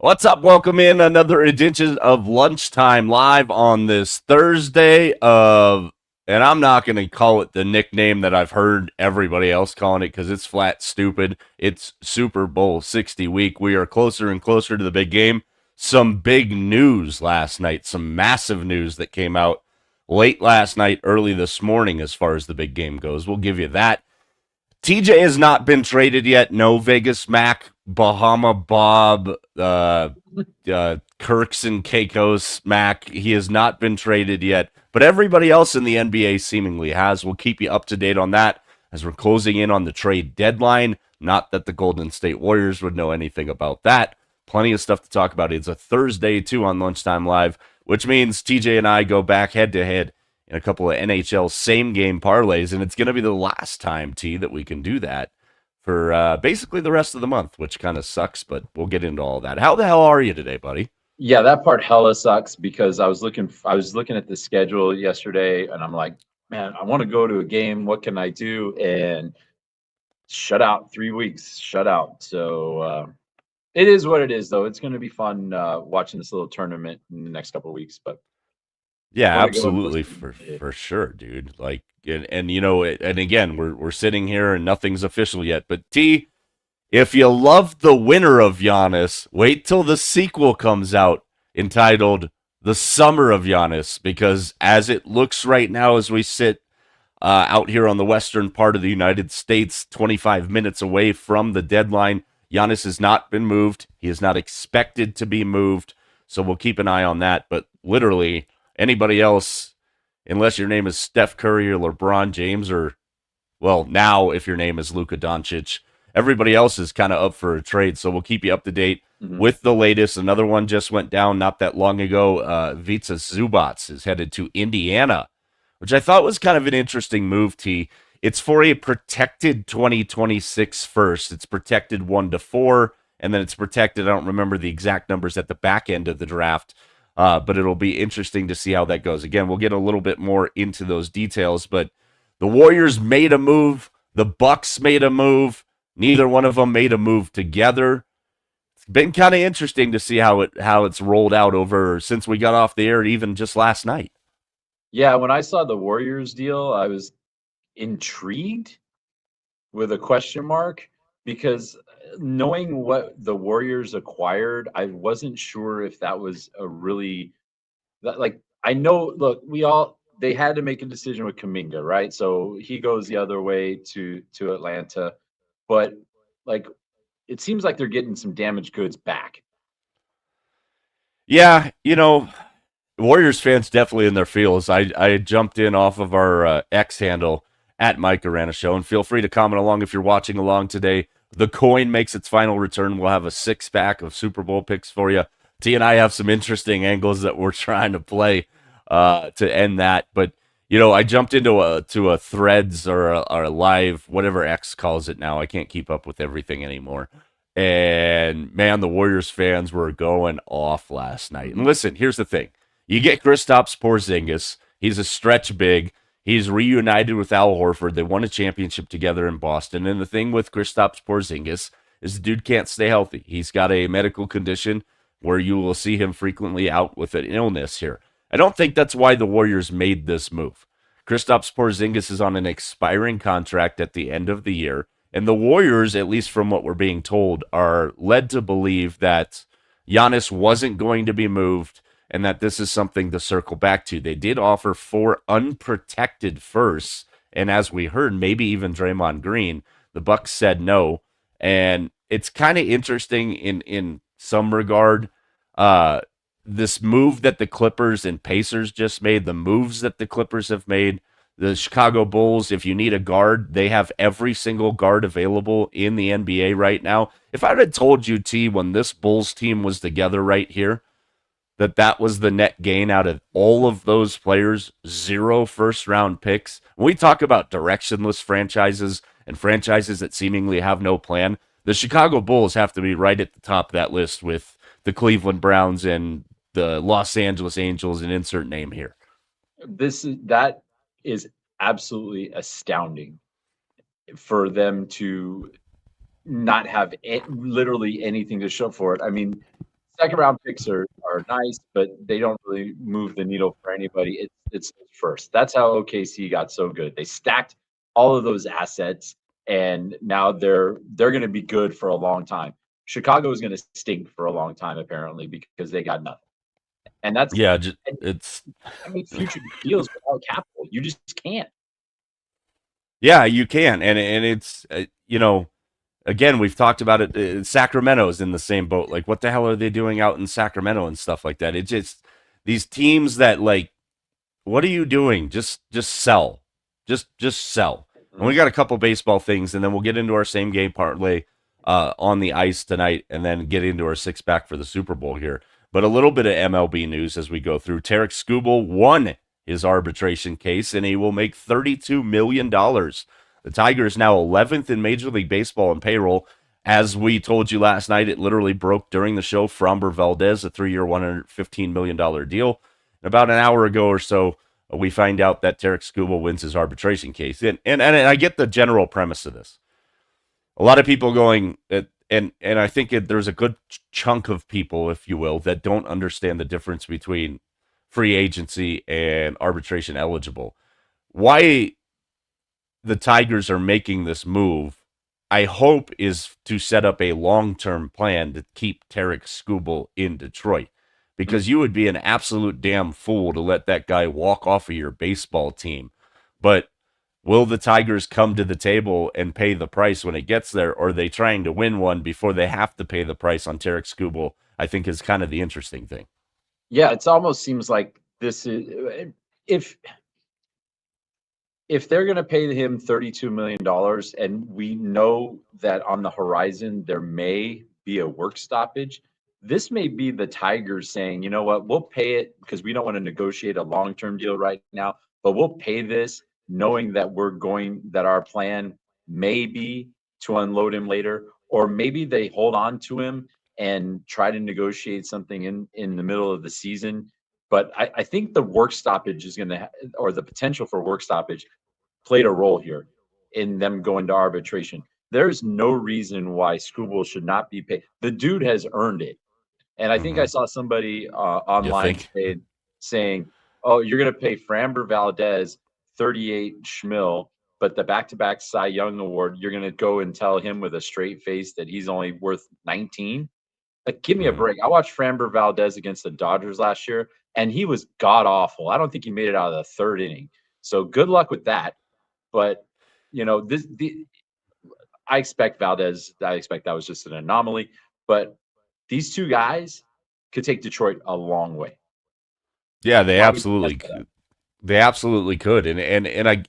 What's up? Welcome in another edition of Lunchtime Live on this Thursday and I'm not going to call it the nickname that I've heard everybody else calling it because it's flat stupid. It's Super Bowl 60 week. We are closer and closer to the big game. Some big news last night, some massive news that came out late last night, early this morning as far as the big game goes. We'll give you that. TJ has not been traded yet. No Vegas Mac, Bahama Bob, Kirks and Caicos Mac. He has not been traded yet, but everybody else in the NBA seemingly has. We'll keep you up to date on that as we're closing in on the trade deadline. Not that the Golden State Warriors would know anything about that. Plenty of stuff to talk about. It's a Thursday, too, on Lunchtime Live, which means TJ and I go back head to head in a couple of NHL same game parlays, and it's going to be the last time, T, that we can do that for basically the rest of the month, which kind of sucks, but we'll get into all that. How the hell are you today, buddy? Yeah, that part hella sucks because I was looking at the schedule yesterday and I'm like, man, I want to go to a game. What can I do? And shut out 3 weeks, shut out. So it is what it is, though. It's going to be fun watching this little tournament in the next couple of weeks. But Yeah, want to go and absolutely, listen. for sure, dude. Like, and you know, and again, we're sitting here and nothing's official yet. But T, if you love the winner of Giannis, wait till the sequel comes out entitled "The Summer of Giannis," because as it looks right now, as we sit out here on the western part of the United States, 25 minutes away from the deadline, Giannis has not been moved. He is not expected to be moved, so we'll keep an eye on that. But literally anybody else, unless your name is Steph Curry or LeBron James, or, well, now if your name is Luka Doncic, everybody else is kind of up for a trade. So we'll keep you up to date with the latest. Another one just went down not that long ago. Vitsa Zubats is headed to Indiana, which I thought was kind of an interesting move, T. It's for a protected 2026 first. It's protected 1 to 4, and then it's protected, I don't remember the exact numbers at the back end of the draft, but it'll be interesting to see how that goes. Again, we'll get a little bit more into those details, but the Warriors made a move. The Bucks made a move. Neither one of them made a move together. It's been kind of interesting to see how it's rolled out over since we got off the air, even just last night. Yeah, when I saw the Warriors deal, I was intrigued with a question mark because knowing what the Warriors acquired, I wasn't sure if that was a really like I know. Look, they had to make a decision with Kaminga, right? So he goes the other way to Atlanta, but like it seems like they're getting some damaged goods back. Yeah, you know, Warriors fans definitely in their feels. I jumped in off of our X handle at Mike Arana Show, and feel free to comment along if you're watching along today. The coin makes its final return. We'll have a 6 pack of Super Bowl picks for you. T and I have some interesting angles that we're trying to play to end that. But you know, I jumped into a Threads or a live, whatever X calls it now. I can't keep up with everything anymore. And man, the Warriors fans were going off last night. And listen, here's the thing: you get Kristaps Porzingis. He's a stretch big. He's reunited with Al Horford. They won a championship together in Boston. And the thing with Kristaps Porzingis is the dude can't stay healthy. He's got a medical condition where you will see him frequently out with an illness here. I don't think that's why the Warriors made this move. Kristaps Porzingis is on an expiring contract at the end of the year. And the Warriors, at least from what we're being told, are led to believe that Giannis wasn't going to be moved and that this is something to circle back to. They did offer 4 unprotected firsts, and as we heard, maybe even Draymond Green. The Bucks said no, and it's kind of interesting in some regard. This move that the Clippers and Pacers just made, the moves that the Clippers have made, the Chicago Bulls, if you need a guard, they have every single guard available in the NBA right now. If I had told you, T, when this Bulls team was together right here, that was the net gain out of all of those players, 0 first-round picks. When we talk about directionless franchises and franchises that seemingly have no plan, the Chicago Bulls have to be right at the top of that list with the Cleveland Browns and the Los Angeles Angels, and insert name here. That is absolutely astounding for them to not have literally anything to show for it. I mean, second round picks are nice, but they don't really move the needle for anybody. It's first. That's how OKC got so good. They stacked all of those assets, and now they're going to be good for a long time. Chicago is going to stink for a long time, apparently, because they got nothing. And that's Yeah, and it's I mean future deals without capital. You just can't. yeah, you can, and it's again, we've talked about it. Sacramento's in the same boat. Like, what the hell are they doing out in Sacramento and stuff like that? It just these teams that like, what are you doing? Just sell, just sell. And we got a couple baseball things, and then we'll get into our same game parlay on the ice tonight, and then get into our six pack for the Super Bowl here. But a little bit of MLB news as we go through. Tarek Skubal won his arbitration case, and he will make $32 million. The Tigers now 11th in Major League Baseball in payroll. As we told you last night, it literally broke during the show. Framber Valdez, a 3-year, $115 million deal. And about an hour ago or so, we find out that Tarek Skubal wins his arbitration case. And I get the general premise of this. A lot of people going, and I think there's a good chunk of people, if you will, that don't understand the difference between free agency and arbitration eligible. Why the Tigers are making this move, I hope, is to set up a long-term plan to keep Tarek Skubal in Detroit, because you would be an absolute damn fool to let that guy walk off of your baseball team. But will the Tigers come to the table and pay the price when it gets there, or are they trying to win one before they have to pay the price on Tarek Skubal? I think is kind of the interesting thing. Yeah, it almost seems like this is if they're going to pay him $32 million, and we know that on the horizon there may be a work stoppage, this may be the Tigers saying, you know what, we'll pay it because we don't want to negotiate a long-term deal right now, but we'll pay this knowing that that our plan may be to unload him later, or maybe they hold on to him and try to negotiate something in the middle of the season. But I think the work stoppage is going to, or the potential for work stoppage, played a role here in them going to arbitration. There's no reason why Skubal should not be paid. The dude has earned it. And I think I saw somebody online saying, oh, you're going to pay Framber Valdez 38 schmil, but the back-to-back Cy Young Award, you're going to go and tell him with a straight face that he's only worth 19? Like, give me a break. I watched Framber Valdez against the Dodgers last year, and he was god-awful. I don't think he made it out of the third inning. So good luck with that. But, I expect Valdez. I expect that was just an anomaly. But these two guys could take Detroit a long way. Yeah, they absolutely could. And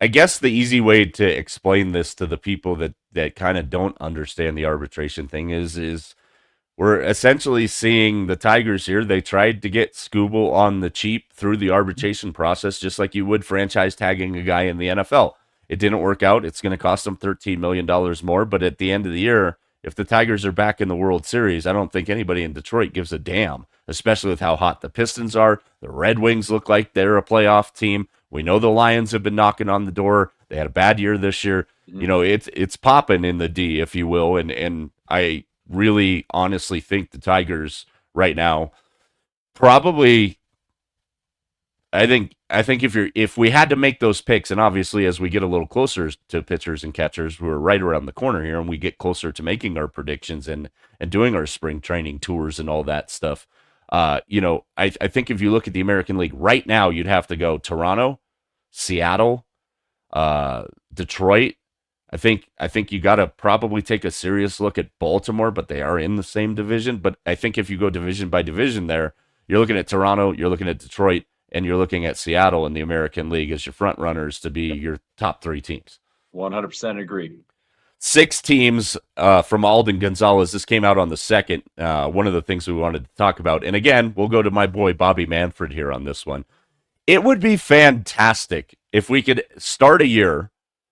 I guess the easy way to explain this to the people that kind of don't understand the arbitration thing is we're essentially seeing the Tigers here. They tried to get Skubal on the cheap through the arbitration process, just like you would franchise tagging a guy in the NFL. It didn't work out. It's going to cost them $13 million more. But at the end of the year, if the Tigers are back in the World Series, I don't think anybody in Detroit gives a damn, especially with how hot the Pistons are. The Red Wings look like they're a playoff team. We know the Lions have been knocking on the door. They had a bad year this year. It's popping in the D, if you will. And I really honestly think the Tigers right now probably, I think if we had to make those picks, and obviously as we get a little closer to pitchers and catchers, we're right around the corner here, and we get closer to making our predictions and doing our spring training tours and all that stuff. I think if you look at the American League right now, you'd have to go Toronto, Seattle, Detroit. I think you got to probably take a serious look at Baltimore, but they are in the same division. But I think if you go division by division there, you're looking at Toronto, you're looking at Detroit, and you're looking at Seattle in the American League as your front runners to be your top three teams. 100% agree. 6 teams from Alden Gonzalez. This came out on the 2nd. One of the things we wanted to talk about. And again, we'll go to my boy Bobby Manfred here on this one. It would be fantastic if we could start a year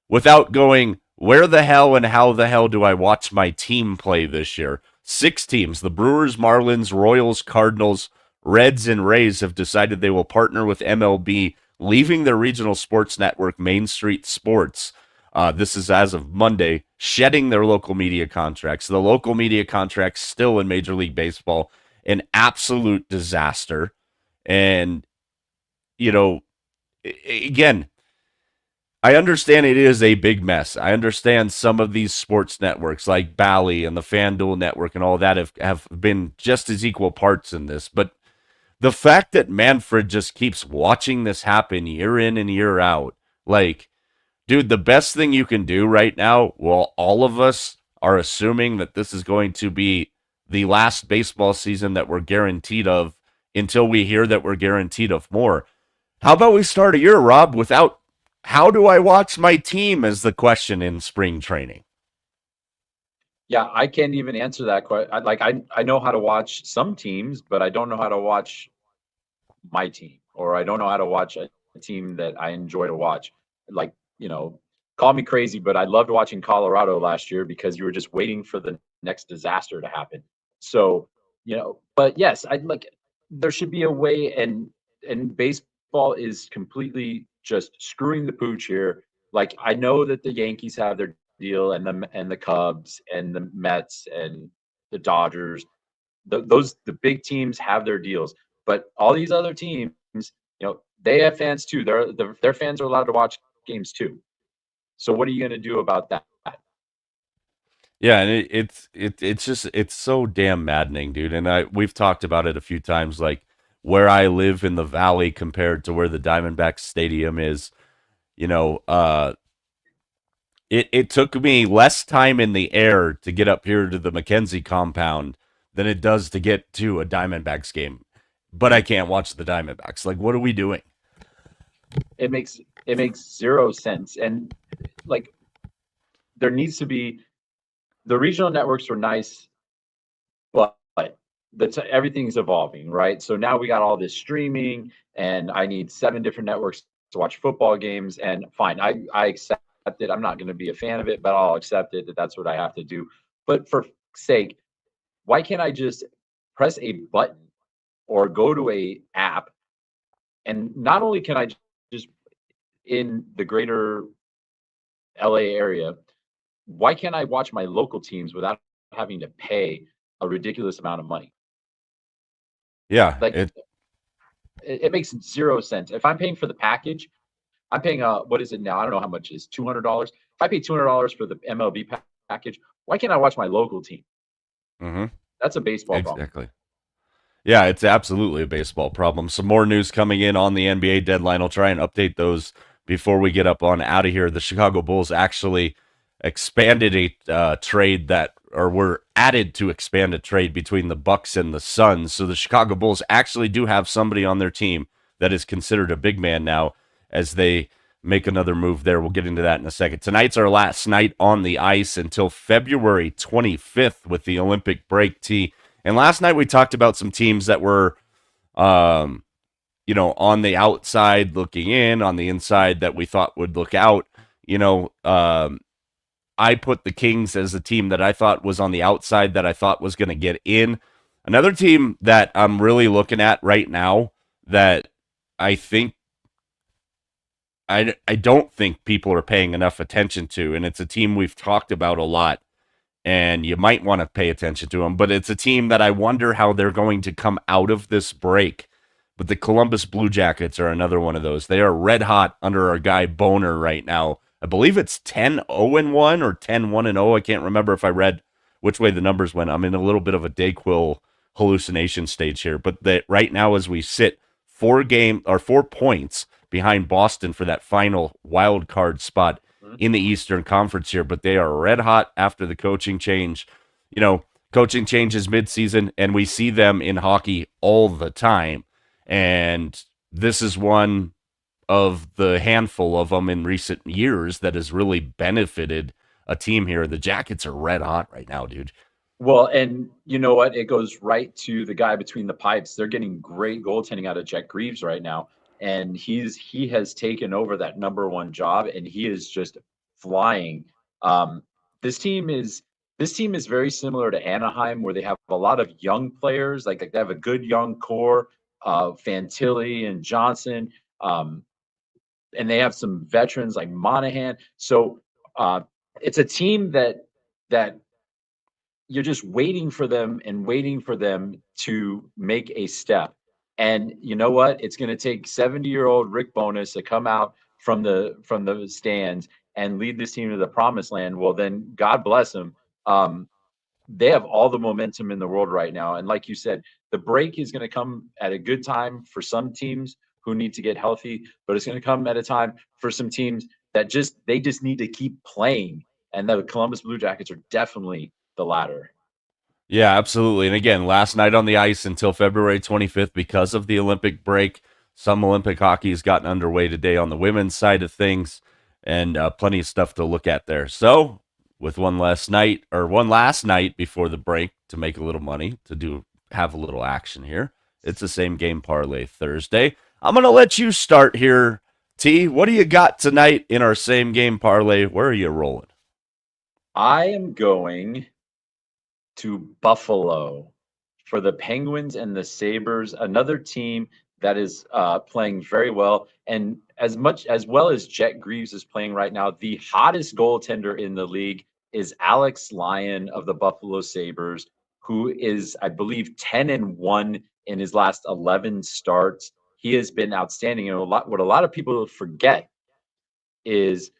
without going, where the hell and how the hell do I watch my team play this year? 6 teams, the Brewers, Marlins, Royals, Cardinals, Reds, and Rays have decided they will partner with MLB, leaving their regional sports network, Main Street Sports. This is as of Monday, shedding their local media contracts. The local media contracts still in Major League Baseball. an absolute disaster. And, you know, again, I understand it is a big mess. I understand some of these sports networks like Bally and the FanDuel network and all that have been just as equal parts in this. But the fact that Manfred just keeps watching this happen year in and year out, like, dude, the best thing you can do right now, well, all of us are assuming that this is going to be the last baseball season that we're guaranteed of until we hear that we're guaranteed of more. How about we start a year, Rob, without how do I watch my team as the question in spring training? Yeah, I can't even answer that question. Like I know how to watch some teams, but I don't know how to watch my team, or I don't know how to watch a team that I enjoy to watch. Like, call me crazy, but I loved watching Colorado last year because you were just waiting for the next disaster to happen. So, but yes, I like there should be a way, and baseball is completely just screwing the pooch here. Like I know that the Yankees have their deal, and the Cubs and the Mets and the Dodgers, the big teams have their deals, but all these other teams, they have fans too. Their fans are allowed to watch games too. So what are you going to do about that? Yeah, and it's just it's so damn maddening, dude. And we've talked about it a few times, like where I live in the valley compared to where the Diamondbacks Stadium is. You know, it took me less time in the air to get up here to the McKenzie compound than it does to get to a Diamondbacks game. But I can't watch the Diamondbacks. Like, what are we doing? It makes zero sense. And like there needs to be the regional networks are nice, but everything's evolving, right? So now we got all this streaming, and I need 7 different networks to watch football games. And fine, I accept it. I'm not going to be a fan of it, but I'll accept it that that's what I have to do. But for sake, why can't I just press a button or go to a app, and not only can I just in the greater LA area, why can't I watch my local teams without having to pay a ridiculous amount of money? Yeah, Like it makes zero sense. If I'm paying for the package, I'm paying what is it now? I don't know how much it is, $200. If I pay $200 for the MLB package, why can't I watch my local team? mm-hmm, That's a baseball problem. exactly. Yeah, it's absolutely a baseball problem. Some more news coming in on the NBA deadline. I'll try and update those before we get up on out of here. The Chicago Bulls actually expanded a trade that, or were added to expand a trade between the Bucks and the Suns. So the Chicago Bulls actually do have somebody on their team that is considered a big man now as they make another move there. We'll get into that in a second. Tonight's our last night on the ice until February 25th with the Olympic break tee. And last night we talked about some teams that were, um, on the outside looking in, on the inside that we thought would look out. I put the Kings as a team that I thought was on the outside that I thought was going to get in. Another team that I'm really looking at right now that I think I don't think people are paying enough attention to, and it's a team we've talked about a lot, and you might want to pay attention to them. But it's a team that I wonder how they're going to come out of this break. But the Columbus Blue Jackets are another one of those. They are red hot under our guy Boner right now. I believe it's 10-0-1 or 10-1-0. I can't remember if I read which way the numbers went. I'm in a little bit of a Dayquil hallucination stage here. But that right now, as we sit, 4 points behind Boston for that final wild card spot in the Eastern Conference here, but they are red hot after the coaching change. Coaching changes midseason, and we see them in hockey all the time. And this is one of the handful of them in recent years that has really benefited a team here. The Jackets are red hot right now, dude. Well, and you know what? It goes right to the guy between the pipes. They're getting great goaltending out of Jack Greaves right now, and he has taken over that number one job, and he is just flying. Um, this team is this team is very similar to Anaheim, where they have a lot of young players. Like they have a good young core, Fantilli and Johnson, and they have some veterans like Monahan. So it's a team that you're just waiting for them and waiting for them to make a step. And you know what? It's going to take 70-year-old Rick Bowness to come out from the stands and lead this team to the promised land. Well, then God bless him. They have all the momentum in the world right now. And like you said, the break is going to come at a good time for some teams who need to get healthy, but it's going to come at a time for some teams that just need to keep playing. And the Columbus Blue Jackets are definitely the latter. Yeah, absolutely. And again, last night on the ice until February 25th because of the Olympic break. Some Olympic hockey has gotten underway today on the women's side of things, and plenty of stuff to look at there. So, with one last night before the break to make a little money, have a little action here. It's the same game parlay Thursday. I'm going to let you start here, T. What do you got tonight in our same game parlay? Where are you rolling? I am going to Buffalo for the Penguins and the Sabres, another team that is playing very well. And as well as Jet Greaves is playing right now, the hottest goaltender in the league is Alex Lyon of the Buffalo Sabres, who is, I believe, 10-1 in his last 11 starts. He has been outstanding. And what a lot of people forget is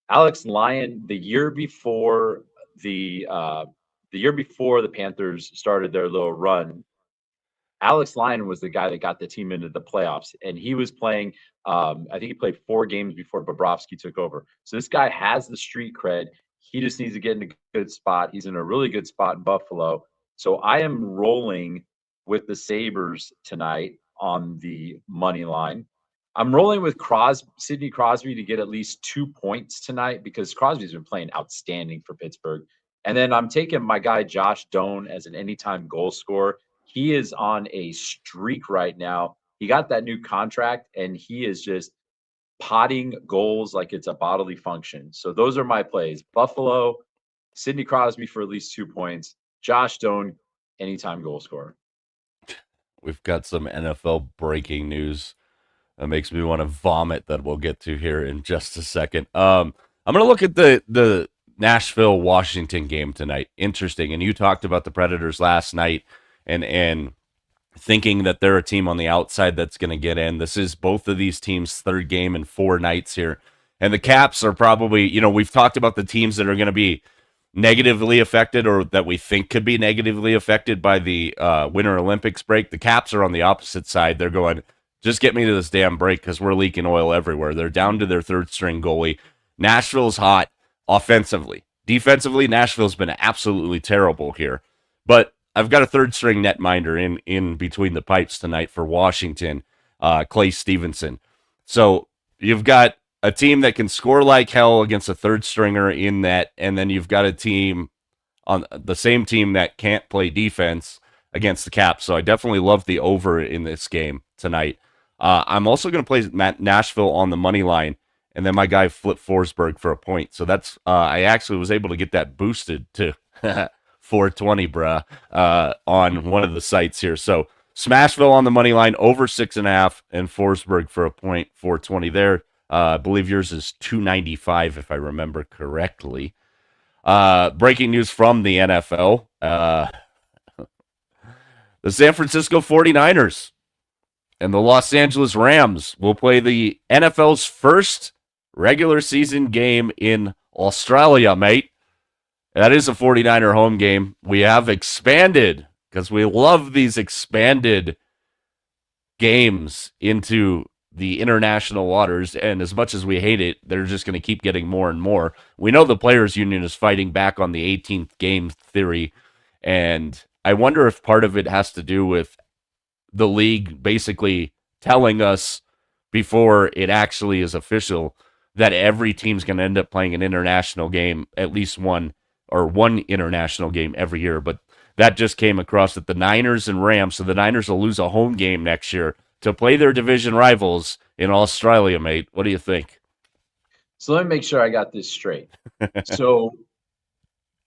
Alex Lyon, the year before the Panthers started their little run, Alex Lyon was the guy that got the team into the playoffs, and he was playing. I think he played 4 games before Bobrovsky took over. So this guy has the street cred. He just needs to get in a good spot. He's in a really good spot in Buffalo. So I am rolling with the Sabres tonight on the money line. I'm rolling with Sidney Crosby to get at least 2 points tonight because Crosby's been playing outstanding for Pittsburgh. And then I'm taking my guy Josh Doan as an anytime goal scorer. He is on a streak right now. He got that new contract, and he is just potting goals like it's a bodily function. So those are my plays. Buffalo, Sidney Crosby for at least 2 points. Josh Doan, anytime goal scorer. We've got some NFL breaking news that makes me want to vomit that we'll get to here in just a second. I'm going to look at the Nashville Washington game tonight. Interesting. And you talked about the Predators last night and thinking that they're a team on the outside that's going to get in. This is both of these teams' third game in 4 nights here. And the Caps are probably, we've talked about the teams that are going to be negatively affected or that we think could be negatively affected by the Winter Olympics break. The Caps are on the opposite side. They're going, just get me to this damn break because we're leaking oil everywhere. They're down to their third string goalie. Nashville's hot offensively. Defensively, Nashville's been absolutely terrible here. But I've got a third string netminder in between the pipes tonight for Washington, Clay Stevenson. So you've got a team that can score like hell against a third stringer in that, and then you've got a team on the same team that can't play defense against the Caps. So I definitely love the over in this game tonight. I'm also going to play Nashville on the money line, and then my guy Flip Forsberg for a point. So that's I actually was able to get that boosted to 420, bruh, on one of the sites here. So Smashville on the money line, over 6.5, and Forsberg for a point, 420 there. I believe yours is 295, if I remember correctly. Breaking news from the NFL. The San Francisco 49ers and the Los Angeles Rams will play the NFL's first regular season game in Australia, mate. That is a 49er home game. We have expanded, because we love these expanded games into the international waters, and as much as we hate it, they're just going to keep getting more and more. We know the Players Union is fighting back on the 18th game theory, and I wonder if part of it has to do with the league basically telling us before it actually is official that every team's going to end up playing an international game, at least one international game every year. But that just came across at the Niners and Rams, so the Niners will lose a home game next year to play their division rivals in Australia, mate. What do you think? So let me make sure I got this straight. So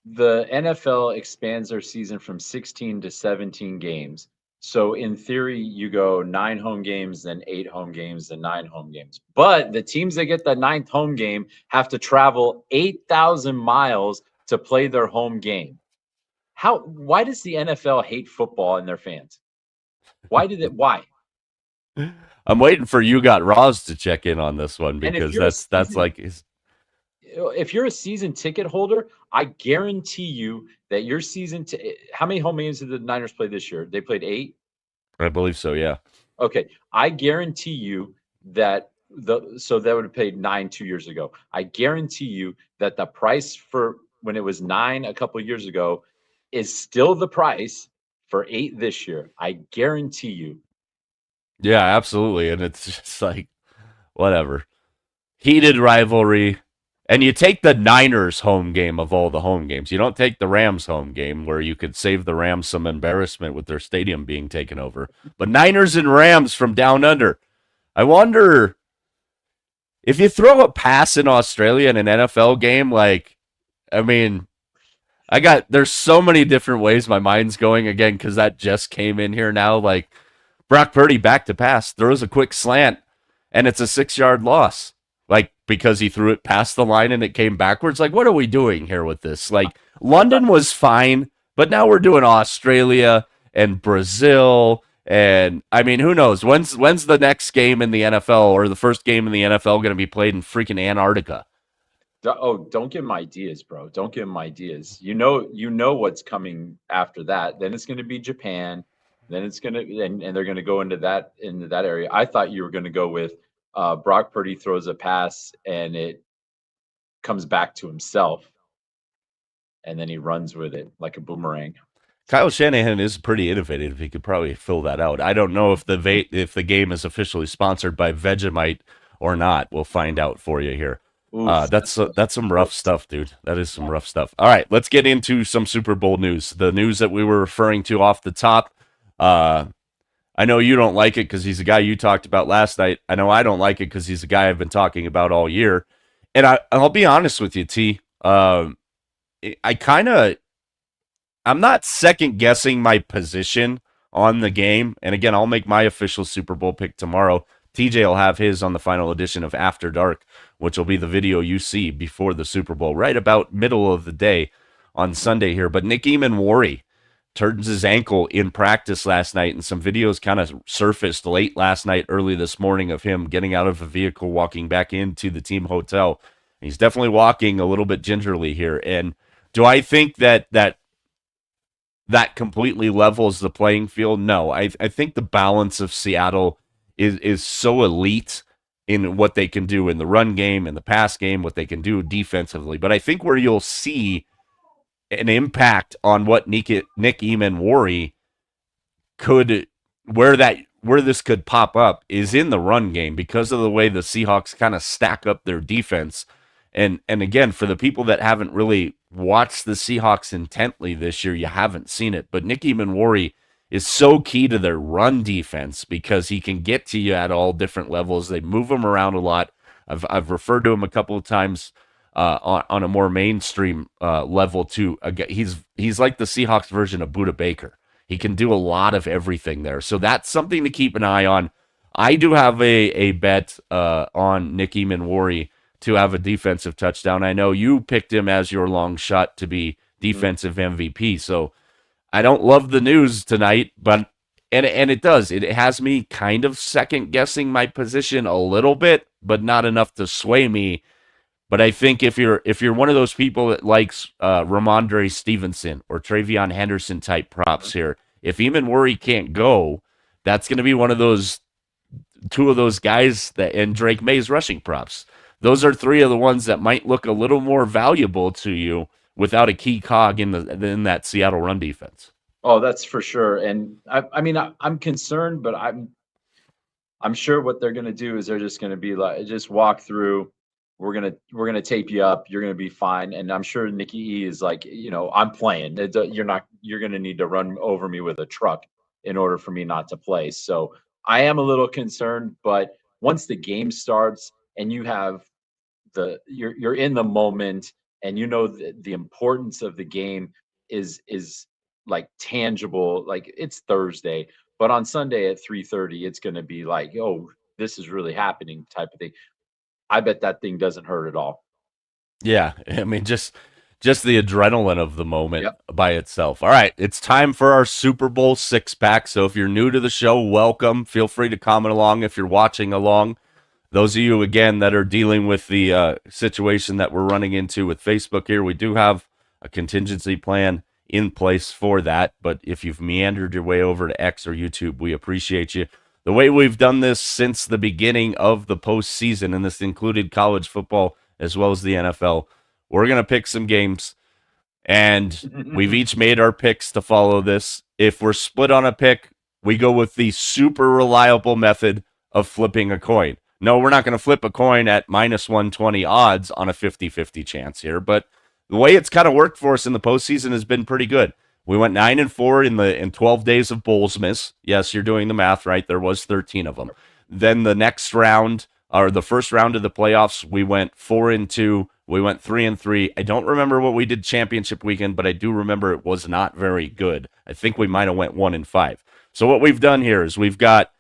the NFL expands their season from 16 to 17 games. So in theory, you go 9 home games, then 8 home games, then 9 home games. But the teams that get the 9th home game have to travel 8,000 miles to play their home game. Why does the NFL hate football and their fans? Why? I'm waiting for You Got Roz to check in on this one And if because you're a that's season like his, if you're a season ticket holder, I guarantee you that your how many home games did the Niners play this year? They played 8. I believe so, yeah. Okay, I guarantee you that so that would have paid 9 2 years ago. I guarantee you that the price for when it was 9 a couple of years ago is still the price for 8 this year. I guarantee you. Yeah, absolutely. And it's just like whatever. Heated rivalry. And you take the Niners home game of all the home games. You don't take the Rams home game where you could save the Rams some embarrassment with their stadium being taken over. But Niners and Rams from down under. I wonder if you throw a pass in Australia in an NFL game, like, I mean, there's so many different ways my mind's going again because that just came in here now. Like, Brock Purdy back to pass, throws a quick slant, and it's a 6-yard loss. Like, because he threw it past the line and it came backwards. Like, what are we doing here with this? Like, London was fine, but now we're doing Australia and Brazil. And I mean, who knows? When's the next game in the NFL or the first game in the NFL going to be played in freaking Antarctica? Oh, don't give him ideas, bro. Don't give him ideas. You know what's coming after that. Then it's going to be Japan. Then it's going to and they're going to go into that area. I thought you were going to go with Brock Purdy throws a pass and it comes back to himself, and then he runs with it like a boomerang. Kyle Shanahan is pretty innovative. He could probably fill that out. I don't know if the game is officially sponsored by Vegemite or not. We'll find out for you here. Oof, That's some rough stuff, dude. That is some rough stuff. All right, let's get into some Super Bowl news. The news that we were referring to off the top. I know you don't like it because he's a guy you talked about last night. I know I don't like it because he's a guy I've been talking about all year. And I'll be honest with you, T. I kind of I'm not second guessing my position on the game. And again, I'll make my official Super Bowl pick tomorrow. TJ will have his on the final edition of After Dark, which will be the video you see before the Super Bowl, right about middle of the day on Sunday here. But Nick Eamon turns his ankle in practice last night, and some videos kind of surfaced late last night, early this morning of him getting out of a vehicle, walking back into the team hotel. He's definitely walking a little bit gingerly here. And do I think that completely levels the playing field? No, I think the balance of Seattle is so elite in what they can do in the run game, in the pass game, what they can do defensively. But I think where you'll see an impact on what Nick Eamon where this could pop up is in the run game because of the way the Seahawks kind of stack up their defense. And again, for the people that haven't really watched the Seahawks intently this year, you haven't seen it. But Nick Eamon is so key to their run defense because he can get to you at all different levels. They move him around a lot. I've referred to him a couple of times on a more mainstream level too. He's like the Seahawks version of Budda Baker. He can do a lot of everything there. So that's something to keep an eye on. I do have a bet on Nick Eamon to have a defensive touchdown. I know you picked him as your long shot to be defensive MVP. So I don't love the news tonight, but and it does. It has me kind of second guessing my position a little bit, but not enough to sway me. But I think if you're one of those people that likes Ramondre Stevenson or Travion Henderson type props here, if Eamon can't go, that's going to be one of those two of those guys that and Drake May's rushing props. Those are three of the ones that might look a little more valuable to you without a key cog in that Seattle run defense. Oh, that's for sure. And I mean, I'm concerned, but I'm sure what they're going to do is they're just going to be like, just walk through. We're gonna tape you up. You're gonna be fine. And I'm sure Nikki E is like, I'm playing. You're gonna need to run over me with a truck in order for me not to play. So I am a little concerned, but once the game starts and you have you're in the moment and the importance of the game is like tangible. Like it's Thursday, but on Sunday at 3:30, it's gonna be like, oh, this is really happening type of thing. I bet that thing doesn't hurt at all. Yeah, I mean, just just the adrenaline of the moment Yep. by itself. All right, it's time for our Super Bowl six pack. So if you're new to the show, welcome. Feel free to comment along if you're watching along. Those of you, again, that are dealing with the situation that we're running into with Facebook here, we do have a contingency plan in place for that. But if you've meandered your way over to X or YouTube, we appreciate you. The way we've done this since the beginning of the postseason, and this included college football as well as the NFL, we're going to pick some games, and we've each made our picks to follow this. If we're split on a pick, we go with the super reliable method of flipping a coin. No, we're not going to flip a coin at minus 120 odds on a 50-50 chance here, but the way it's kind of worked for us in the postseason has been pretty good. We went 9-4 in 12 days of Bowlsmas. Yes, you're doing the math right. There was 13 of them. Then the next round, or the first round of the playoffs, we went 4-2. We went 3-3. I don't remember what we did championship weekend, but I do remember it was not very good. I think we might have went 1-5. So what we've done here is we've got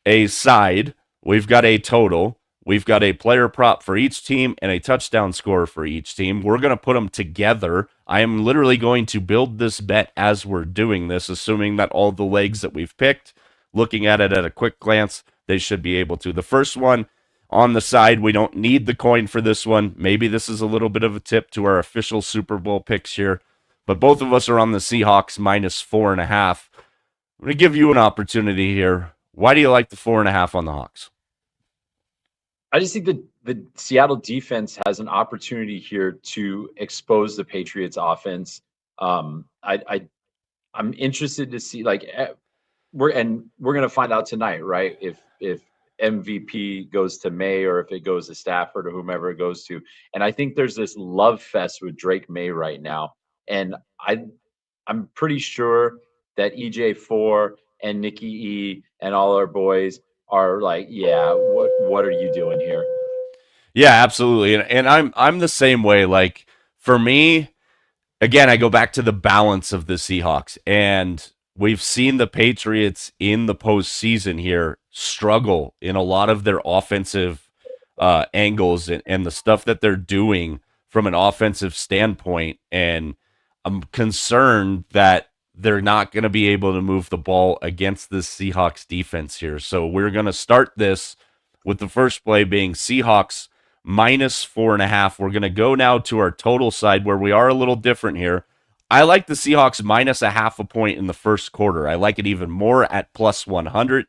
a side, we've got a total, we've got a player prop for each team and a touchdown score for each team. We're going to put them together. I am literally going to build this bet as we're doing this, assuming that all the legs that we've picked, looking at it at a quick glance, they should be able to. The first one on the side, we don't need the coin for this one. Maybe this is a little bit of a tip to our official Super Bowl picks here, but both of us are on the Seahawks minus 4.5. I'm going to give you an opportunity here. Why do you like the 4.5 on the Hawks? I just think that the Seattle defense has an opportunity here to expose the Patriots offense. I'm interested to see, like, we're going to find out tonight, right? If MVP goes to May or if it goes to Stafford or whomever it goes to. And I think there's this love fest with Drake May right now. And I'm pretty sure that EJ4 and Nikki E and all our boys are like, yeah, what are you doing here? Yeah, absolutely. And I'm the same way. Like, for me, again, I go back to the balance of the Seahawks, and we've seen the Patriots in the postseason here struggle in a lot of their offensive angles and the stuff that they're doing from an offensive standpoint. And I'm concerned that they're not going to be able to move the ball against the Seahawks defense here. So we're going to start this with the first play being Seahawks minus 4.5. We're going to go now to our total side where we are a little different here. I like the Seahawks minus 0.5 point in the first quarter. I like it even more at plus 100.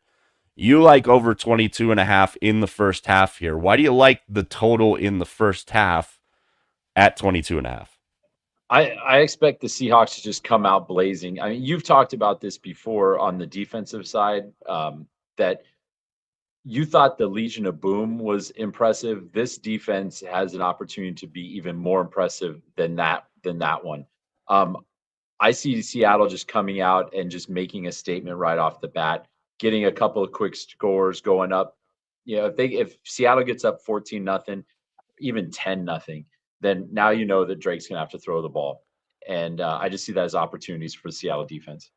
You like over 22.5 in the first half here. Why do you like the total in the first half at 22.5? I expect the Seahawks to just come out blazing. I mean, you've talked about this before on the defensive side, that you thought the Legion of Boom was impressive. This defense has an opportunity to be even more impressive than that one. I see Seattle just coming out and just making a statement right off the bat, getting a couple of quick scores going up. You know, if Seattle gets up 14-0, even 10-0, then now you know that Drake's gonna have to throw the ball. And I just see that as opportunities for the Seattle defense.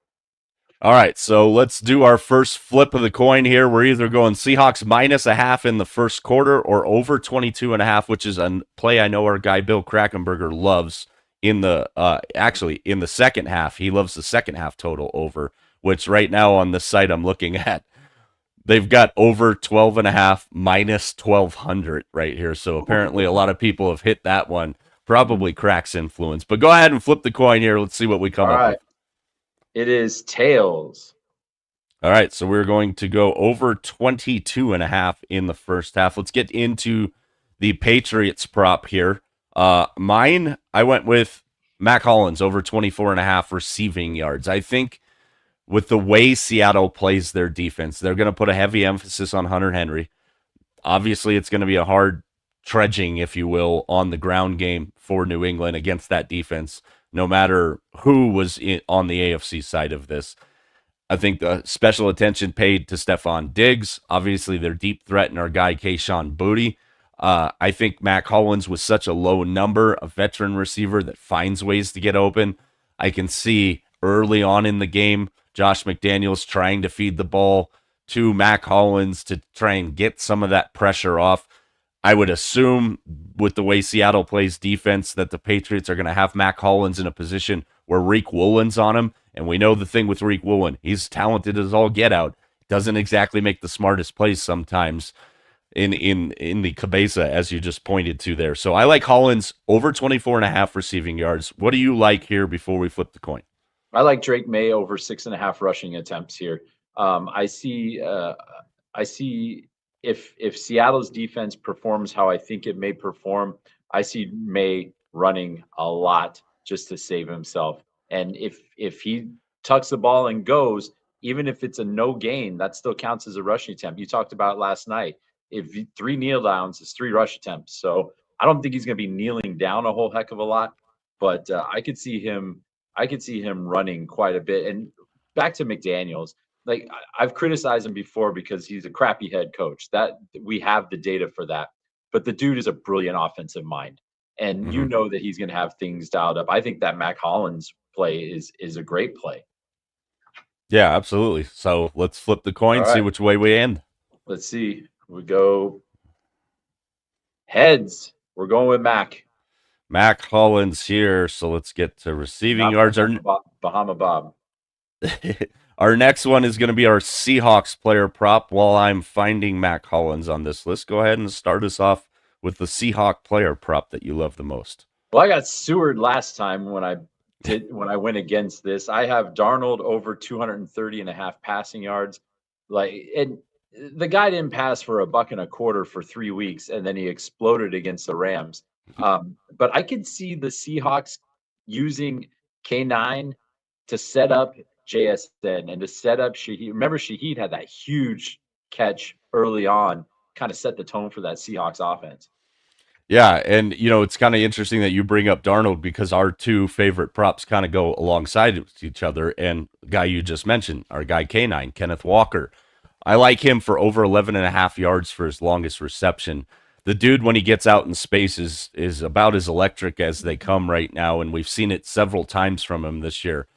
All right, so let's do our first flip of the coin here. We're either going Seahawks minus 0.5 in the first quarter or over 22.5, which is a play I know our guy Bill Krackenberger loves in the actually in the second half. He loves the second half total over, which right now on the site I'm looking at, they've got over 12.5 minus 1,200 right here. So apparently a lot of people have hit that one. Probably Crack's influence. But go ahead and flip the coin here. Let's see what we come up with. It is tails. All right, so we're going to go over 22.5 in the first half. Let's get into the Patriots prop here. Mine, I went with Mac Hollins over 24.5 receiving yards. I think with the way Seattle plays their defense, they're going to put a heavy emphasis on Hunter Henry. Obviously, it's going to be a hard trudging, if you will, on the ground game for New England against that defense, no matter who was on the AFC side of this. I think the special attention paid to Stephon Diggs, obviously their deep threat and our guy Kayshon Boutte. I think Mac Hollins was such a low number, a veteran receiver that finds ways to get open. I can see early on in the game, Josh McDaniels trying to feed the ball to Mac Hollins to try and get some of that pressure off. I would assume with the way Seattle plays defense that the Patriots are going to have Mac Hollins in a position where Reek Woolen's on him. And we know the thing with Reek Woolen, he's talented as all get out. Doesn't exactly make the smartest plays sometimes in the cabeza, as you just pointed to there. So I like Hollins over 24.5 receiving yards. What do you like here before we flip the coin? I like Drake May over 6.5 rushing attempts here. I see. I see if Seattle's defense performs how I think it may perform, I see May running a lot just to save himself. And if he tucks the ball and goes, even if it's a no gain, that still counts as a rushing attempt. You talked about last night. If 3 kneel downs is 3 rush attempts, so I don't think he's going to be kneeling down a whole heck of a lot, but I could see him. I could see him running quite a bit. And back to McDaniels, like I've criticized him before because he's a crappy head coach. That we have the data for that. But the dude is a brilliant offensive mind. And you know that he's going to have things dialed up. I think that Mac Hollins play is a great play. Yeah, absolutely. So let's flip the coin, see which way we end. Let's see. We go heads. We're going with Mac. Mac Hollins here. So let's get to receiving yards. Bahama Bob. Our next one is going to be our Seahawks player prop. While I'm finding Mac Hollins on this list, go ahead and start us off with the Seahawk player prop that you love the most. Well, I got Seward last time when I went against this. I have Darnold over 230.5 passing yards. And the guy didn't pass for $1.25 for 3 weeks, and then he exploded against the Rams. But I could see the Seahawks using K9 to set up JSN and to set up Shaheed. Remember, Shaheed had that huge catch early on, kind of set the tone for that Seahawks offense. Yeah, and it's kind of interesting that you bring up Darnold because our two favorite props kind of go alongside each other. And the guy you just mentioned, our guy K9, Kenneth Walker, I like him for over 11.5 yards for his longest reception. The dude, when he gets out in space, is about as electric as they come right now, and we've seen it several times from him this year.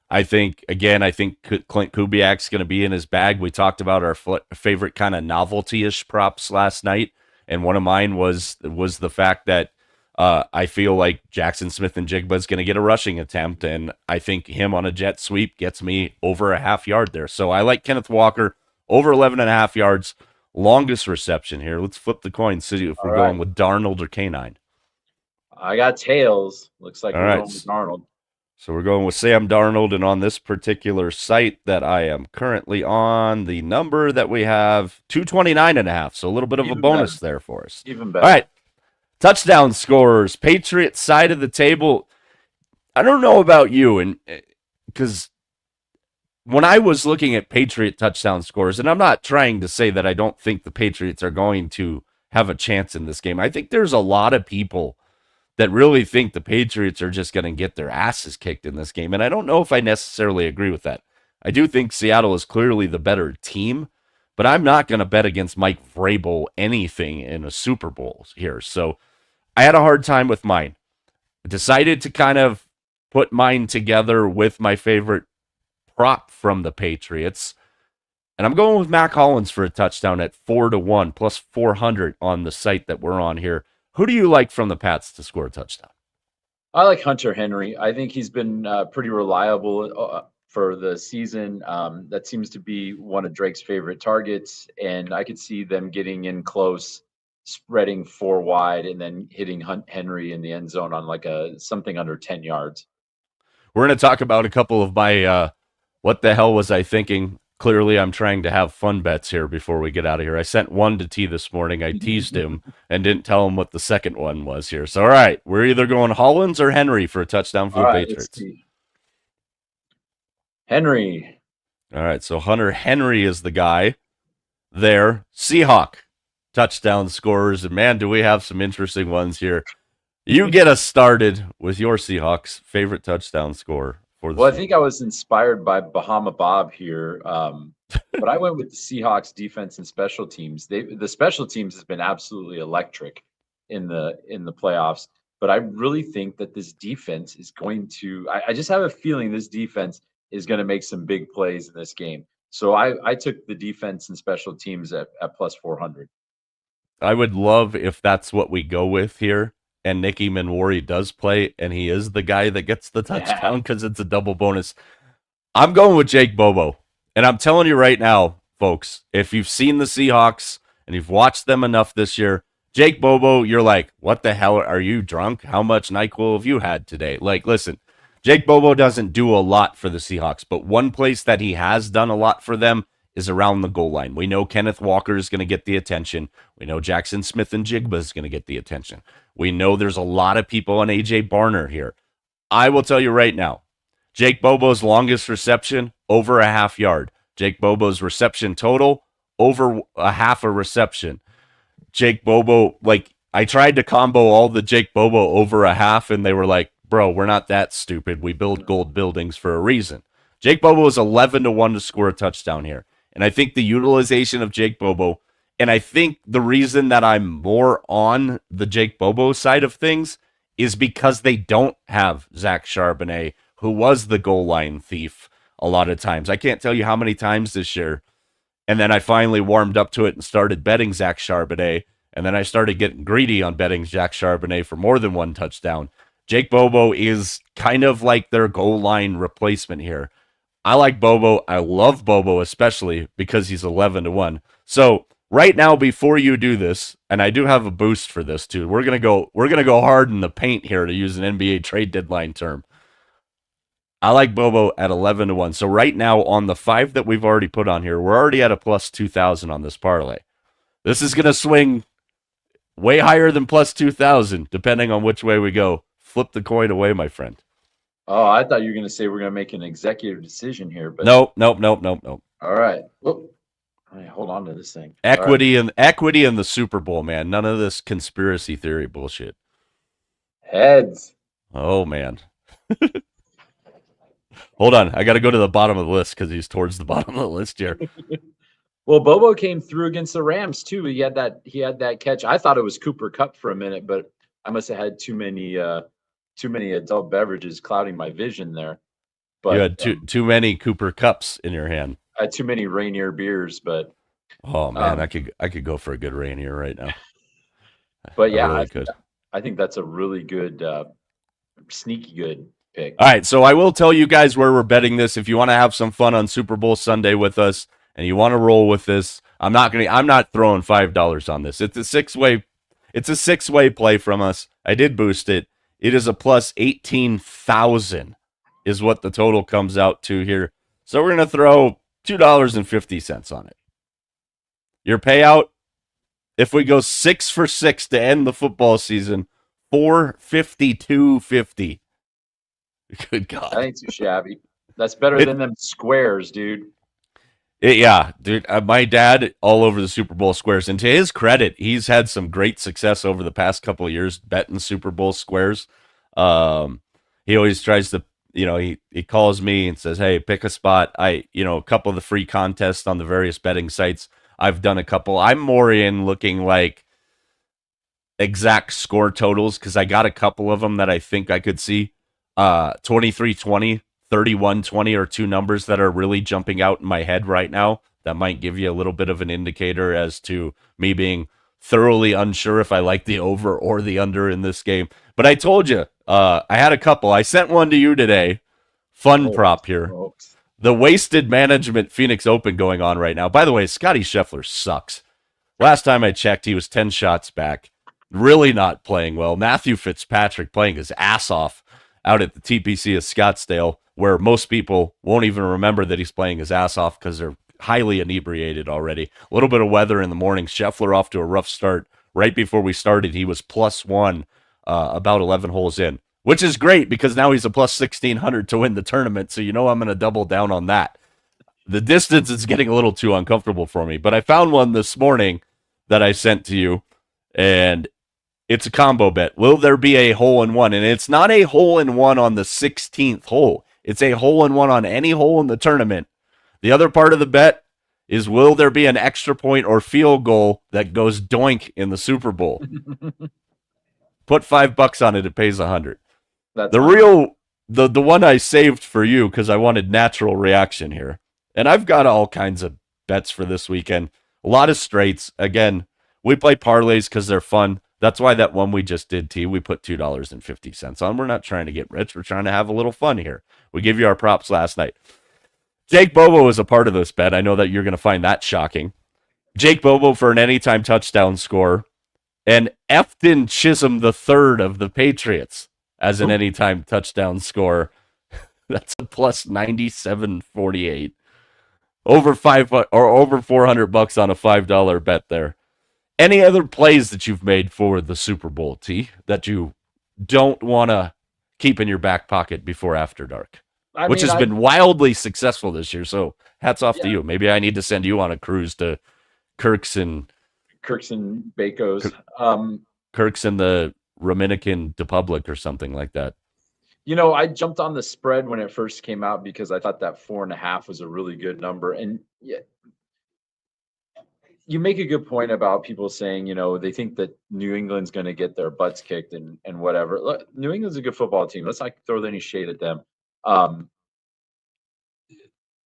I think Clint Kubiak's going to be in his bag. We talked about our favorite kind of novelty-ish props last night, and one of mine was the fact that I feel like Jackson Smith-Njigba is going to get a rushing attempt, and I think him on a jet sweep gets me over a half yard there. So I like Kenneth Walker over 11.5 yards, longest reception here. Let's flip the coin, see if we're going with Darnold or K9. I got tails. Looks like we're going with Darnold. So we're going with Sam Darnold, and on this particular site that I am currently on, the number that we have, 229.5. So a little bit of a bonus there for us. Even better. All right. Touchdown scorers, Patriots side of the table. I don't know about you, and because when I was looking at Patriot touchdown scorers, and I'm not trying to say that I don't think the Patriots are going to have a chance in this game. I think there's a lot of people that really think the Patriots are just going to get their asses kicked in this game. And I don't know if I necessarily agree with that. I do think Seattle is clearly the better team, but I'm not going to bet against Mike Vrabel anything in a Super Bowl here. So I had a hard time with mine. I decided to kind of put mine together with my favorite prop from the Patriots. And I'm going with Mac Hollins for a touchdown at 4-1 plus 400 on the site that we're on here. Who do you like from the Pats to score a touchdown? I like Hunter Henry. I think he's been pretty reliable for the season. That seems to be one of Drake's favorite targets, and I could see them getting in close, spreading 4 wide, and then hitting Henry in the end zone on like something under 10 yards. We're going to talk about a couple of my what the hell was I thinking? Clearly, I'm trying to have fun bets here before we get out of here. I sent one to T this morning. I teased him and didn't tell him what the second one was here. So, all right, we're either going Hollins or Henry for a touchdown for the Patriots. Henry. All right, so Hunter Henry is the guy there. Seahawk touchdown scorers. And, man, do we have some interesting ones here. You get us started with your Seahawks' favorite touchdown scorer. Well, I think I was inspired by Bahama Bob here, but I went with the Seahawks defense and special teams. The special teams has been absolutely electric in the playoffs, but I really think that this defense is going to. I just have a feeling this defense is going to make some big plays in this game. So I took the defense and special teams at plus 400. I would love if that's what we go with here, and Nicky Manwari does play, and he is the guy that gets the touchdown because it's a double bonus. I'm going with Jake Bobo, and I'm telling you right now, folks, if you've seen the Seahawks and you've watched them enough this year, Jake Bobo, you're like, what the hell? Are you drunk? How much NyQuil have you had today? Like, listen, Jake Bobo doesn't do a lot for the Seahawks, but one place that he has done a lot for them is around the goal line. We know Kenneth Walker is going to get the attention. We know Jackson Smith and Jigba is going to get the attention. We know there's a lot of people on A.J. Barner here. I will tell you right now, Jake Bobo's longest reception, over a half yard. Jake Bobo's reception total, over a half a reception. Jake Bobo, like, I tried to combo all the Jake Bobo over a half, and they were like, bro, we're not that stupid. We build gold buildings for a reason. Jake Bobo is 11-1 to score a touchdown here. And I think the utilization of Jake Bobo, and I think the reason that I'm more on the Jake Bobo side of things is because they don't have Zach Charbonnet, who was the goal line thief a lot of times. I can't tell you how many times this year. And then I finally warmed up to it and started betting Zach Charbonnet. And then I started getting greedy on betting Zach Charbonnet for more than one touchdown. Jake Bobo is kind of like their goal line replacement here. I like Bobo. I love Bobo, especially because he's 11-1. So right now, before you do this, and I do have a boost for this too. We're gonna go hard in the paint here, to use an NBA trade deadline term. I like Bobo at 11-1. So right now, on the 5 that we've already put on here, we're already at a plus 2,000 on this parlay. This is gonna swing way higher than plus 2,000, depending on which way we go. Flip the coin away, my friend. Oh, I thought you were going to say we're going to make an executive decision here, but Nope. all right. Whoop. All right, hold on to this thing. Equity in the Super Bowl, man. None of this conspiracy theory bullshit. Heads. Oh man. Hold on, I got to go to the bottom of the list because he's towards the bottom of the list here. Well, Bobo came through against the Rams too. He had that catch. I thought it was Cooper Kupp for a minute, but I must have had too many adult beverages clouding my vision there. But you had too many Cooper Cups in your hand. I had too many Rainier beers, but oh man, I could go for a good Rainier right now. But yeah, I think that's a really good, sneaky good pick. All right, so I will tell you guys where we're betting this. If you want to have some fun on Super Bowl Sunday with us, and you want to roll with this, I'm not throwing $5 on this. It's a six-way play from us. I did boost it. It is a plus 18,000 is what the total comes out to here. So we're going to throw $2.50 on it. Your payout, if we go 6 for 6 to end the football season, $452.50. Good God. That ain't too shabby. That's better than them squares, dude. Yeah, dude. My dad all over the Super Bowl squares, and to his credit, he's had some great success over the past couple of years betting Super Bowl squares. He always tries to, he calls me and says, "Hey, pick a spot." A couple of the free contests on the various betting sites. I've done a couple. I'm more in looking like exact score totals because I got a couple of them that I think I could see. 23-20. 31-20 are two numbers that are really jumping out in my head right now. That might give you a little bit of an indicator as to me being thoroughly unsure if I like the over or the under in this game. But I told you, I had a couple. I sent one to you today. Fun prop here. The Wasted Management Phoenix Open going on right now. By the way, Scotty Scheffler sucks. Last time I checked, he was 10 shots back. Really not playing well. Matthew Fitzpatrick playing his ass off out at the TPC of Scottsdale, where most people won't even remember that he's playing his ass off because they're highly inebriated already. A little bit of weather in the morning. Scheffler off to a rough start. Right before we started, he was +1 about 11 holes in, which is great because now he's a plus 1,600 to win the tournament, so I'm going to double down on that. The distance is getting a little too uncomfortable for me, but I found one this morning that I sent to you, and it's a combo bet. Will there be a hole-in-one? And it's not a hole-in-one on the 16th hole. It's a hole-in-one on any hole in the tournament. The other part of the bet is, will there be an extra point or field goal that goes doink in the Super Bowl? Put $5 on it. It pays 100. The one I saved for you because I wanted natural reaction here. And I've got all kinds of bets for this weekend. A lot of straights. Again, We play parlays because they're fun. That's why that one we just did, T, we put $2.50 on. We're not trying to get rich. We're trying to have a little fun here. We give you our props last night. Jake Bobo was a part of this bet. I know that you're going to find that shocking. Jake Bobo for an anytime touchdown score, and Efton Chisholm the third of the Patriots as an anytime touchdown score. That's a plus 97.48. Over $400 on a $5 bet there. Any other plays that you've made for the Super Bowl, T, that you don't want to keep in your back pocket before After Dark? Which has been wildly successful this year. So hats off to you. Maybe I need to send you on a cruise to Kirk's and Bacos. Kirk's in the Dominican Republic or something like that. I jumped on the spread when it first came out because I thought that 4.5 was a really good number. And you make a good point about people saying, they think that New England's going to get their butts kicked and whatever. Look, New England's a good football team. Let's not throw any shade at them.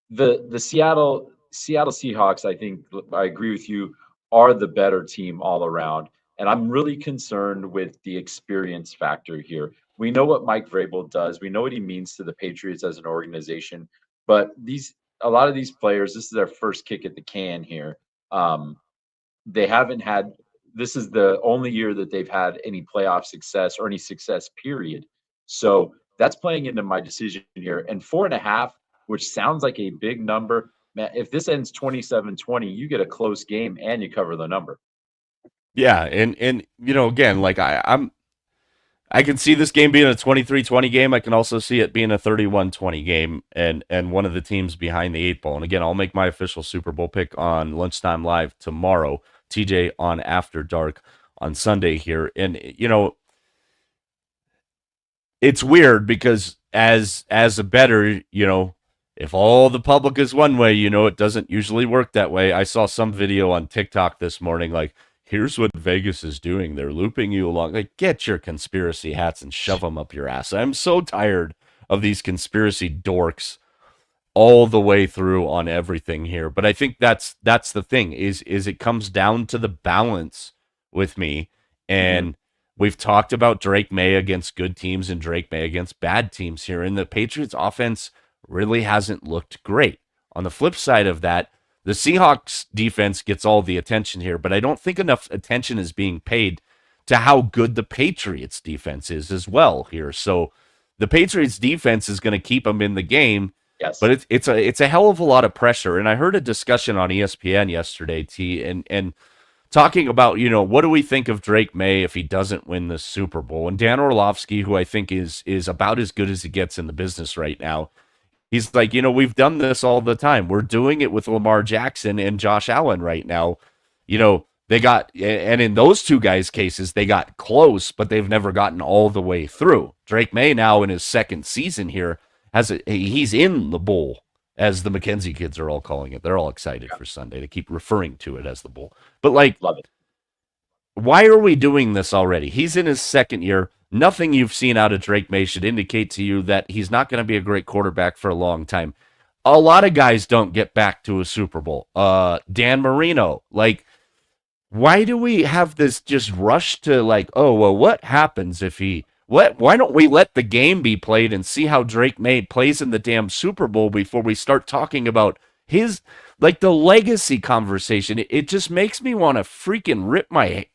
The Seattle Seahawks, I think, I agree with you, are the better team all around. And I'm really concerned with the experience factor here. We know what Mike Vrabel does. We know what he means to the Patriots as an organization. But a lot of these players, this is their first kick at the can here. They haven't had. This is the only year that they've had any playoff success or any success, period. So that's playing into my decision here. And 4.5, which sounds like a big number, man, if this ends 27-20, you get a close game and you cover the number. Yeah, and again, like I can see this game being a 23-20 game. I can also see it being a 31-20 game and one of the teams behind the 8 ball. And again, I'll make my official Super Bowl pick on Lunchtime Live tomorrow. TJ on After Dark on Sunday here. And it's weird because as a bettor, if all the public is one way, it doesn't usually work that way. I saw some video on TikTok this morning like, here's what Vegas is doing. They're looping you along. Like, get your conspiracy hats and shove them up your ass. I'm so tired of these conspiracy dorks all the way through on everything here. But I think that's the thing is it comes down to the balance with me. And we've talked about Drake May against good teams and Drake May against bad teams here. And the Patriots offense really hasn't looked great. On the flip side of that, the Seahawks defense gets all the attention here, but I don't think enough attention is being paid to how good the Patriots defense is as well here. So the Patriots defense is going to keep them in the game. Yes. But it's a hell of a lot of pressure. And I heard a discussion on ESPN yesterday, T, and talking about, what do we think of Drake May if he doesn't win the Super Bowl? And Dan Orlovsky, who I think is about as good as it gets in the business right now, he's like, we've done this all the time. We're doing it with Lamar Jackson and Josh Allen right now. They got, and in those two guys' cases, they got close, but they've never gotten all the way through. Drake May now in his second season here, he's in the bowl, as the McKenzie kids are all calling it. They're all excited for Sunday. They keep referring to it as the bowl. But love it. Why are we doing this already? He's in his second year. Nothing you've seen out of Drake May should indicate to you that he's not going to be a great quarterback for a long time. A lot of guys don't get back to a Super Bowl. Dan Marino, why do we have this just rush to what happens if why don't we let the game be played and see how Drake May plays in the damn Super Bowl before we start talking about his, the legacy conversation? It just makes me want to freaking rip my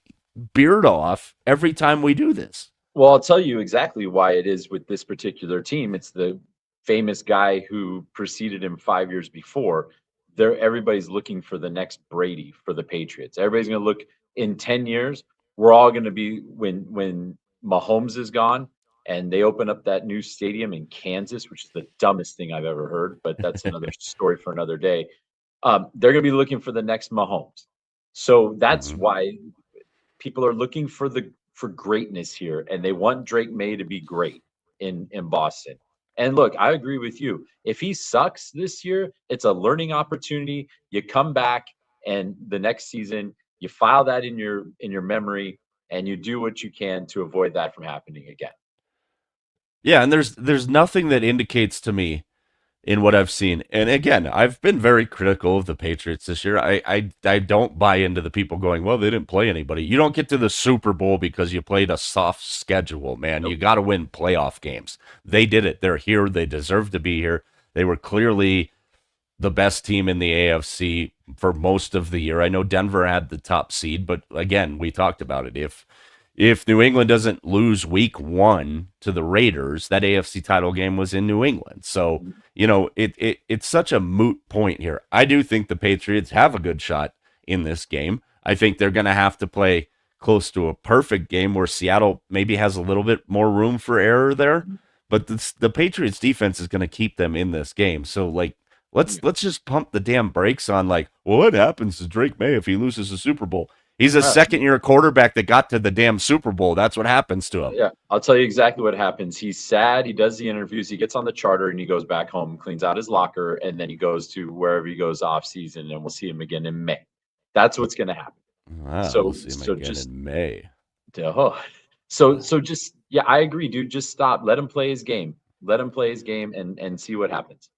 beard off every time we do this. Well, I'll tell you exactly why it is with this particular team. It's the famous guy who preceded him 5 years before. Everybody's looking for the next Brady for the Patriots. Everybody's going to look in 10 years. We're all going to be when Mahomes is gone and they open up that new stadium in Kansas, which is the dumbest thing I've ever heard, but that's another story for another day. They're going to be looking for the next Mahomes. So that's why people are looking for greatness here, and they want Drake May to be great in Boston. And look, I agree with you. If he sucks this year, it's a learning opportunity. You come back, and the next season, you file that in your memory, and you do what you can to avoid that from happening again. Yeah, and there's nothing that indicates to me in what I've seen. And again, I've been very critical of the Patriots this year. I don't buy into the people going, well, they didn't play anybody. You don't get to the Super Bowl because you played a soft schedule, man. Nope. You got to win playoff games. They did it. They're here. They deserve to be here. They were clearly the best team in the AFC for most of the year. I know Denver had the top seed, but again, we talked about it. If New England doesn't lose week 1 to the Raiders, that AFC title game was in New England. So, it's such a moot point here. I do think the Patriots have a good shot in this game. I think they're going to have to play close to a perfect game where Seattle maybe has a little bit more room for error there. But the Patriots defense is going to keep them in this game. So, let's just pump the damn brakes on, well, what happens to Drake May if he loses the Super Bowl? He's a second-year quarterback that got to the damn Super Bowl. That's what happens to him. Yeah, I'll tell you exactly what happens. He's sad. He does the interviews. He gets on the charter, and he goes back home, cleans out his locker, and then he goes to wherever he goes off season, and we'll see him again in May. That's what's going to happen. Wow, we'll see him again in May. So just, yeah, I agree, dude. Just stop. Let him play his game. Let him play his game and see what happens.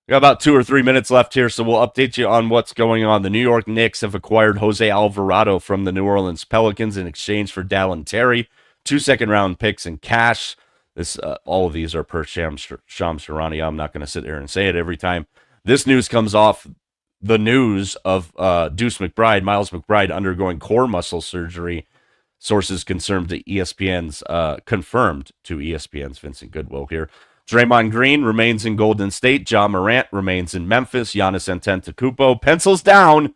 We got about 2 or 3 minutes left here, so we'll update you on what's going on. The New York Knicks have acquired Jose Alvarado from the New Orleans Pelicans in exchange for Dallin Terry, 2 second-round picks and cash. All of these are per Shams Charania. I'm not going to sit there and say it every time. This news comes off the news of Miles McBride undergoing core muscle surgery. Sources confirmed to ESPN's Vincent Goodwill here. Draymond Green remains in Golden State. Ja Morant remains in Memphis. Giannis Antetokounmpo, pencils down,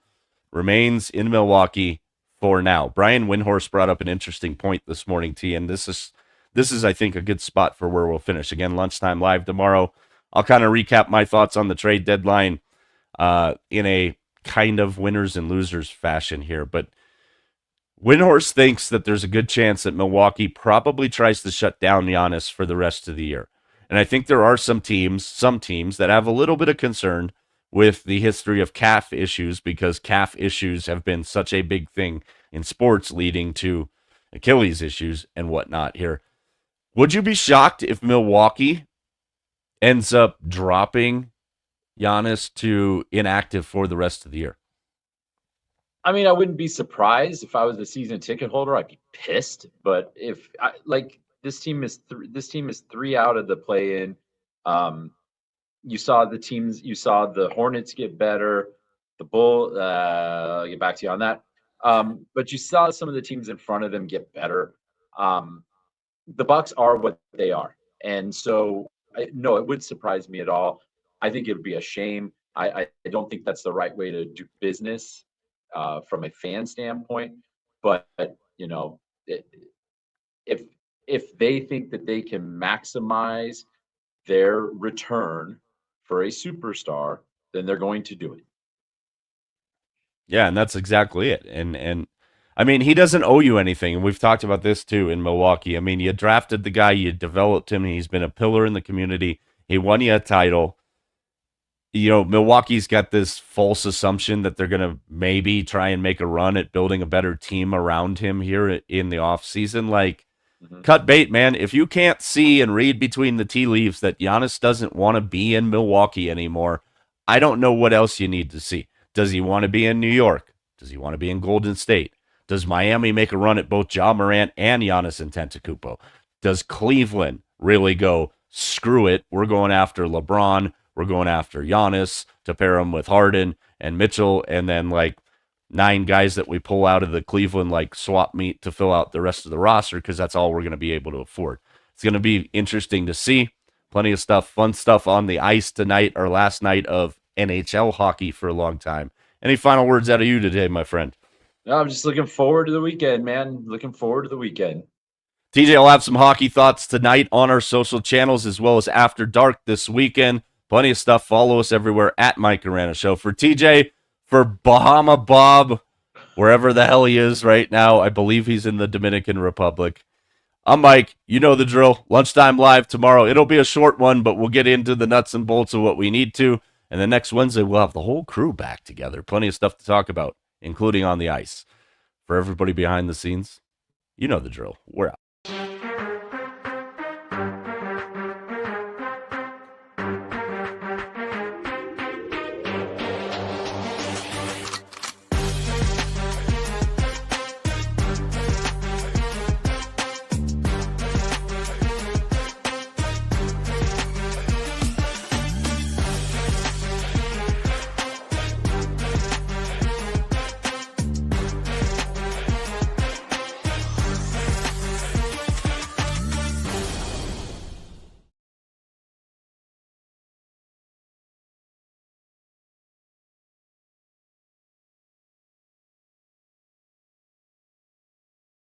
remains in Milwaukee for now. Brian Windhorst brought up an interesting point this morning, T, and this is I think a good spot for where we'll finish. Again, lunchtime live tomorrow. I'll kind of recap my thoughts on the trade deadline in a kind of winners and losers fashion here, but Windhorst thinks that there's a good chance that Milwaukee probably tries to shut down Giannis for the rest of the year. And I think there are some teams that have a little bit of concern with the history of calf issues, because calf issues have been such a big thing in sports, leading to Achilles issues and whatnot here. Would you be shocked if Milwaukee ends up dropping Giannis to inactive for the rest of the year? I mean, I wouldn't be surprised if I was a season ticket holder. I'd be pissed. But if this team is 3 out of the play-in. You saw the Hornets get better. The Bull, I'll get back to you on that. But you saw some of the teams in front of them get better. The Bucks are what they are, and so no, it wouldn't surprise me at all. I think it would be a shame. I don't think that's the right way to do business from a fan standpoint. But if they think that they can maximize their return for a superstar, then they're going to do it. Yeah, and that's exactly it. And I mean, he doesn't owe you anything. And we've talked about this too in Milwaukee. I mean, you drafted the guy, you developed him, he's been a pillar in the community. He won you a title. Milwaukee's got this false assumption that they're going to maybe try and make a run at building a better team around him here in the offseason. Cut bait, man. If you can't see and read between the tea leaves that Giannis doesn't want to be in Milwaukee anymore, I don't know what else you need to see. Does he want to be in New York? Does he want to be in Golden State? Does Miami make a run at both Ja Morant and Giannis Antetokounmpo? Does Cleveland really go, screw it, we're going after LeBron, we're going after Giannis to pair him with Harden and Mitchell, and then 9 guys that we pull out of the Cleveland swap meet to fill out the rest of the roster, because that's all we're going to be able to afford. It's going to be interesting to see. Plenty of stuff, fun stuff on the ice tonight, our last night of NHL hockey for a long time. Any final words out of you today, my friend? No, I'm just looking forward to the weekend, man. Looking forward to the weekend. TJ will have some hockey thoughts tonight on our social channels as well as after dark this weekend. Plenty of stuff. Follow us everywhere at Mike Arana Show. For TJ, for Bahama Bob, wherever the hell he is right now, I believe he's in the Dominican Republic. I'm Mike. You know the drill. Lunchtime live tomorrow. It'll be a short one, but we'll get into the nuts and bolts of what we need to. And then next Wednesday, we'll have the whole crew back together. Plenty of stuff to talk about, including on the ice. For everybody behind the scenes, you know the drill. We're out.